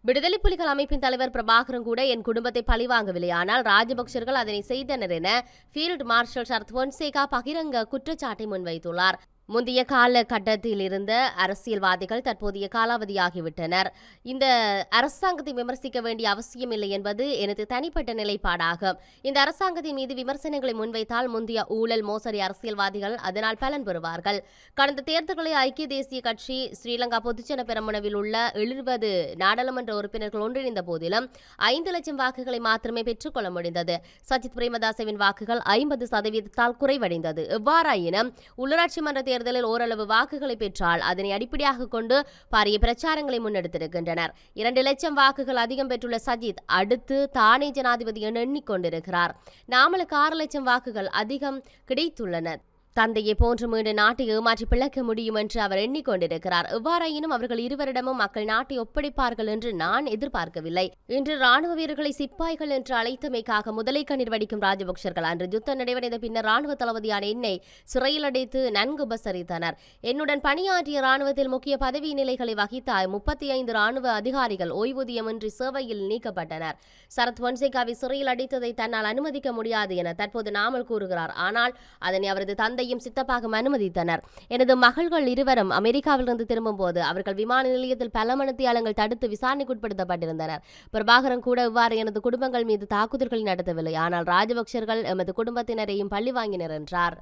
விடுதலை புலிகள் அமைப்பின் தலைவர் பிரபாகரன் கூட என் குடும்பத்தை பழிவாங்கவில்லை, ஆனால் ராஜபக்சர்கள் அதனை செய்தனர் என ஃபீல்ட் மார்ஷல் சரத் பொன்சேகா பகிரங்க குற்றச்சாட்டை முன்வைத்துள்ளார். முந்தைய காலகட்டத்தில் இருந்த அரசியல்வாதிகள் தற்போதைய காலாவதியாகிவிட்டனர். இந்த அரசாங்கத்தை விமர்சிக்க வேண்டிய அவசியமில்லை என்பது எனது தனிப்பட்ட நிலைப்பாடாகும். இந்த அரசாங்கத்தின் மீது விமர்சனங்களை முன்வைத்தால் முந்தைய ஊழல் மோசடி அரசியல்வாதிகள் அதனால் பலன் பெறுவார்கள். கடந்த தேர்தல்களை ஐக்கிய தேசிய கட்சி ஸ்ரீலங்கா பொதுஜன பெரமுனவில் உள்ள 70 நாடாளுமன்ற உறுப்பினர்கள் ஒன்றிணைந்த போதிலும் 5 லட்சம் வாக்குகளை மாத்திரமே பெற்றுக்கொள்ள முடிந்தது. சஜித் பிரேமதாசவின் வாக்குகள் 50% குறைவடைந்தது. எவ்வாறாயினும் உள்ளூராட்சி மன்ற தேர்தலில் ஓரளவு வாக்குகளை பெற்றால் அதனை அடிப்படையாக கொண்டு பாரிய பிரச்சாரங்களை முன்னெடுத்திருக்கின்றனர். 2 லட்சம் வாக்குகள் அதிகம் பெற்றுள்ள சஜித் அடுத்து தானே ஜனாதிபதி என எண்ணிக்கொண்டிருக்கிறார். நாமலுக்கு 6 லட்சம் வாக்குகள் அதிகம் கிடைத்துள்ளன. தந்தையை போன்று மீண்டும் நாட்டை ஏமாற்றி பிளக்க முடியும் என்று அவர் எண்ணிக்கொண்டிருக்கிறார். எவ்வாறாயினும் அவர்கள் இருவரிடமும் மக்கள் நாட்டை ஒப்படைப்பார்கள் என்று நான் எதிர்பார்க்கவில்லை. இன்று ராணுவ வீரர்களை சிப்பாய்கள் என்று அழைத்தமைக்காக முதலை கண்ணீர் வடிக்கும் ராஜபக்சர்கள் அன்று யுத்தம் நடைபெற்ற பின்னர் ராணுவ தளபதியான என்னை சிறையில் அடைத்து நன்கு உபசரித்தனர். என்னுடன் பணியாற்றிய ராணுவத்தில் முக்கிய பதவி நிலைகளை வகித்த 35 ராணுவ அதிகாரிகள் ஓய்வூதியமின்றி சேவையில் நீக்கப்பட்டனர். சரத் பொன்சேகாவை சிறையில் அடைத்ததை தன்னால் அனுமதிக்க முடியாது என தற்போது நாமல் கூறுகிறார். ஆனால் அதனை அவரது தந்தை சித்தப்பாக அனுமதித்தனர். எனது மகள்கள் இருவரும் அமெரிக்காவிலிருந்து திரும்பும் போது அவர்கள் விமான நிலையத்தில் பல மணித்தியாலங்கள் தடுத்து விசாரணைக்குட்படுத்தப்பட்டிருந்தனர். பிரபாகரன் கூட இவ்வாறு எனது குடும்பங்கள் மீது தாக்குதல்களை நடத்தவில்லை, ஆனால் ராஜபக்சர்கள் எமது குடும்பத்தினரையும் பழி வாங்கினர் என்றார்.